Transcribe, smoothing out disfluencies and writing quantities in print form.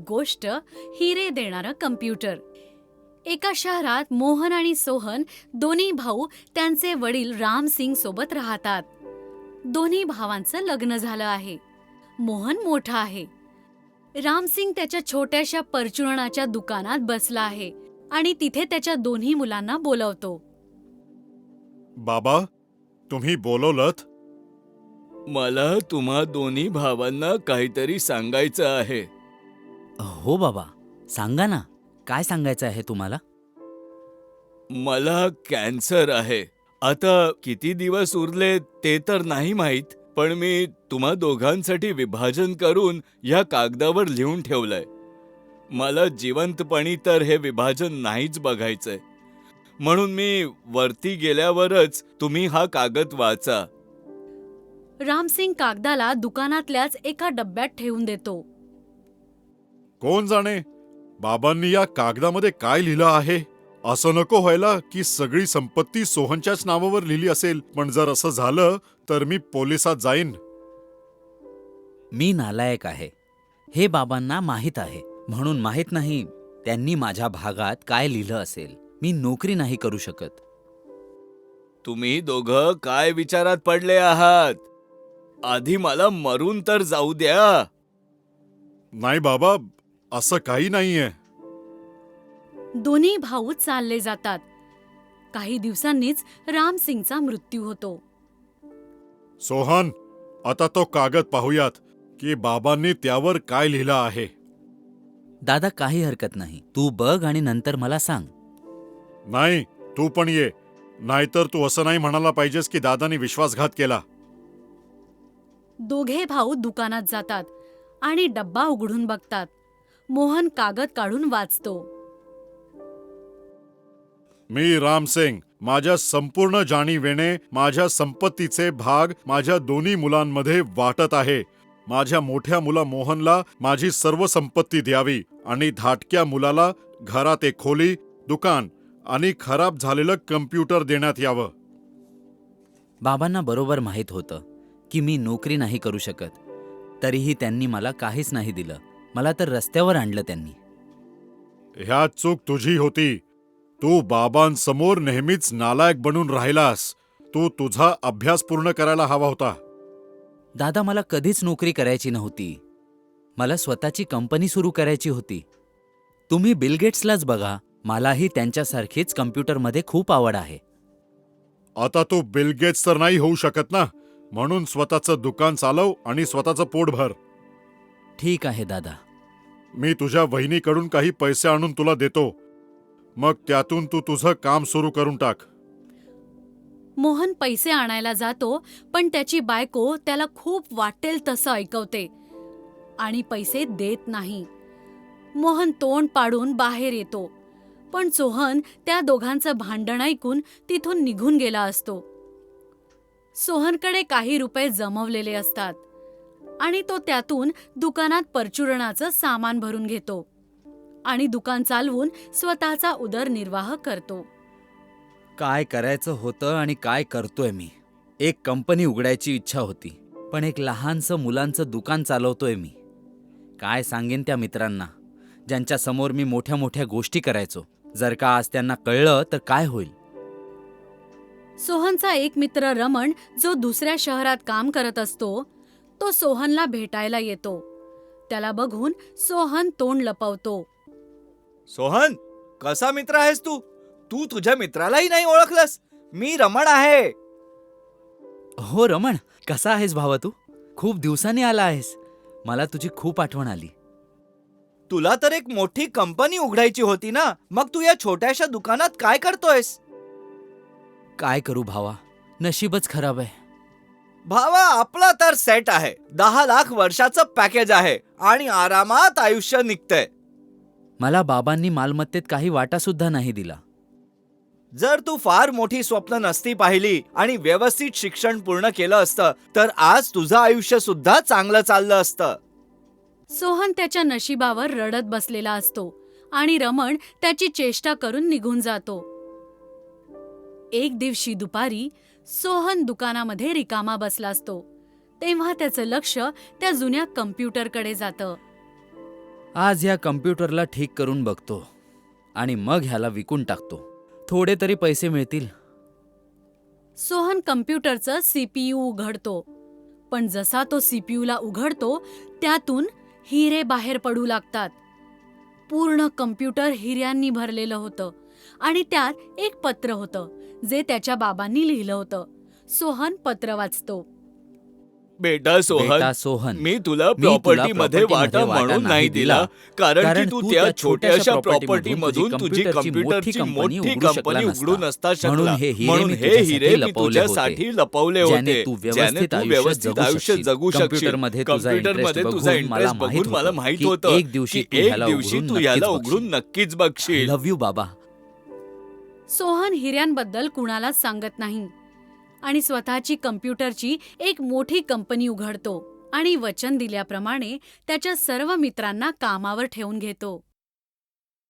गोष्ट हिरे देणारा कम्प्युटर. एका शहरात मोहन आणि सोहन दोन्ही भाऊ त्यांचे वडील राम सिंग सोबत राहतात. दोन्ही भावांचं लग्न झालं आहे. मोहन मोठा आहे. राम सिंग त्याच्या छोट्याशा परचुरणाच्या दुकानात बसला आहे आणि तिथे त्याच्या दोन्ही मुलांना बोलवतो. बाबा, तुम्ही बोलवलत? मला तुम्हा दोन्ही भावांना काहीतरी सांगायचं आहे. हो बाबा, सांगा ना, काय सांगायचं आहे तुम्हाला? मला कॅन्सर आहे. आता किती दिवस उरले ते तर नाही माहीत, पण मी तुम्हा दोघांसाठी विभाजन करून या कागदावर लिहून ठेवलंय. मला जिवंतपणी तर हे विभाजन नाहीच बघायचंय, म्हणून मी वरती गेल्यावरच तुम्ही हा कागद वाचा. रामसिंग कागदाला दुकानातल्याच एका डब्यात ठेवून देतो. कोण जाणे बाबांनी या कागदामध्ये काय लिहिलं आहे. असं नको व्हायला की सगळी संपत्ती सोहनच्याच नावावर लिहिली असेल, पण जर असं झालं तर मी पोलिसात जाईन. मी नालायक आहे हे बाबांना माहीत आहे, म्हणून माहीत नाही त्यांनी माझ्या भागात काय लिहिलं असेल. मी नोकरी नाही करू शकत. तुम्ही दोघं काय विचारात पडले आहात? आधी मला मरून तर जाऊ द्या. नाही बाबा, असं काही नाहीये. दोन्ही भाऊ चालले जातात. काही दिवसांनीच रामसिंगचा मृत्यू होतो. सोहन, आता तो कागद पाहूयात की बाबांनी त्यावर काय लिहिलं आहे. दादा, काही हरकत नाही. तू बघ आणि नंतर मला सांग. नाही, तू पण ये. नाहीतर तू असं नाही म्हणायला पाहिजेस की दादानी विश्वासघात केला. दोघे भाऊ दुकानात जातात आणि डब्बा उघडून बघतात. मोहन कागद काढून वाचतो. मी रामसिंग माझ्या संपूर्ण जाणीवेने माझ्या संपत्तीचे भाग माझ्या दोन्ही मुलांमध्ये वाटत आहे. माझ्या मोठ्या मुला मोहनला माझी सर्व संपत्ती द्यावी आणि धाटक्या मुलाला घरात एक खोली, दुकान आणि खराब झालेलं कम्प्युटर देण्यात यावं. बाबांना बरोबर माहीत होतं की मी नोकरी नाही करू शकत, तरीही त्यांनी मला काहीच नाही दिलं. मला तर रस्त्यावर आणलं त्यांनी. ह्यात चूक तुझी होती. तू बाबांसमोर नेहमीच नालायक बनून राहिलास. तू तुझा अभ्यास पूर्ण करायला हवा होता. दादा, मला कधीच नोकरी करायची नव्हती. मला स्वतःची कंपनी सुरू करायची होती. तुम्ही बिल गेट्सलाच बघा, मलाही त्यांच्यासारखीच कम्प्युटरमध्ये खूप आवड आहे. आता तू बिल गेट्स तर नाही होऊ शकत ना, म्हणून स्वतःचं दुकान चालव आणि स्वतःचं पोट भर. ठीक आहे दादा. मी तुझ्या वहिनीकडून काही पैसे आणून तुला देतो, मग त्यातून तू तुझं काम सुरू करून टाक. मोहन पैसे आणायला जातो, पण त्याची बायको त्याला खूप वाटेल तसं ऐकवते आणि पैसे देत नाही. मोहन तोंड पाडून बाहेर येतो, पण सोहन त्या दोघांचं भांडण ऐकून तिथून निघून गेला असतो. सोहनकडे काही रुपये जमवलेले असतात आणि तो त्यातून दुकानात परचुरणाचं सामान भरून घेतो आणि दुकान चालवून स्वतःचा उदरनिर्वाह करतो. काय करायचं होतं आणि काय करतोय मी. एक कंपनी उघडायची इच्छा होती, पण एक लहानसं मुलांचं दुकान चालवतोय मी. काय सांगेन त्या मित्रांना ज्यांच्या समोर मी मोठ्या मोठ्या गोष्टी करायचो. जर का आज त्यांना कळलं तर काय होईल. सोहनचा एक मित्र रमण, जो दुसऱ्या शहरात काम करत असतो, तो सोहनला भेटायला येतो. त्याला बघून सोहन तोंड लपवतो. सोहन, कसा मित्र आहेस तू? तू तुझ्या मित्रालाही नाही ओळखलंस. मी रमण आहे. हो रमण, कसा आहेस भावा तू? खूप दिवसांनी आला आहेस. मला तुझी खूप आठवण आली. तुला तर एक मोठी कंपनी उघडायची होती ना, मग तू या छोट्याशा दुकानात काय करतोयस? काय करू भावा, नशीबच खराब आहे. भावा, आपला तर सेट आहे. 10 लाख वर्षाचं पॅकेज आहे आणि आरामात आयुष्य निघतंय. मला बाबांनी मालमत्तेत काही वाटा सुद्धा नाही दिला. जर तू फार मोठी स्वप्न नसती पाहिली आणि व्यवस्थित शिक्षण पूर्ण केलं असतं तर आज तुझं आयुष्य सुद्धा चांगलं चाललं असतं. सोहन त्याच्या नशिबावर रडत बसलेला असतो आणि रमण त्याची चेष्टा करून निघून जातो. एक दिवशी दुपारी सोहन दुकानामध्ये रिकामा बसला असतो. तेव्हा त्याचं लक्ष त्या जुन्या कम्प्युटरकडे जातं. आज ह्या कम्प्युटरला ठीक करून बघतो आणि मग ह्याला विकून टाकतो. थोडे तरी पैसे मिळतील. सोहन कम्प्युटरचं सीपीयू उघडतो. पण जसा तो सीपीयूला उघडतो त्यातून हिरे बाहेर पडू लागतात. पूर्ण कम्प्युटर हिऱ्यांनी भरलेलं होतं आणि त्यात एक पत्र होतं जे त्याच्या बाबांनी लिहिलं होतं. सोहन पत्र वाचतो. बेटा बेटा सोहन, मी तुला मी तुला प्रॉपर्टी मध्ये property वाटा मध्ये म्हणून वाटा नाही दिला, कारण की तू त्या छोट्याशा प्रॉपर्टी मधून तुझी कम्प्युटरची मोठी कंपनी उघडू नसता शकला. म्हणून हे हिरे मी तुझ्यासाठी लपवले ज्याने होते, तू ज्याने तू व्यवस्थित आयुष्य जगू शकशील. कम्प्युटरमध्ये तुझा इंटरेस्ट बघून मला माहित होतं एक दिवशी की एक दिवशी तू ह्याला उघडून नक्कीच बघशील. लव्ह यू बाबा. सोहन हिऱ्यांबद्दल कुणालाच सांगत नाही आणि स्वतःची कम्प्युटरची एक मोठी कंपनी उघडतो आणि वचन दिल्याप्रमाणे त्याच्या सर्व मित्रांना कामावर ठेवून घेतो.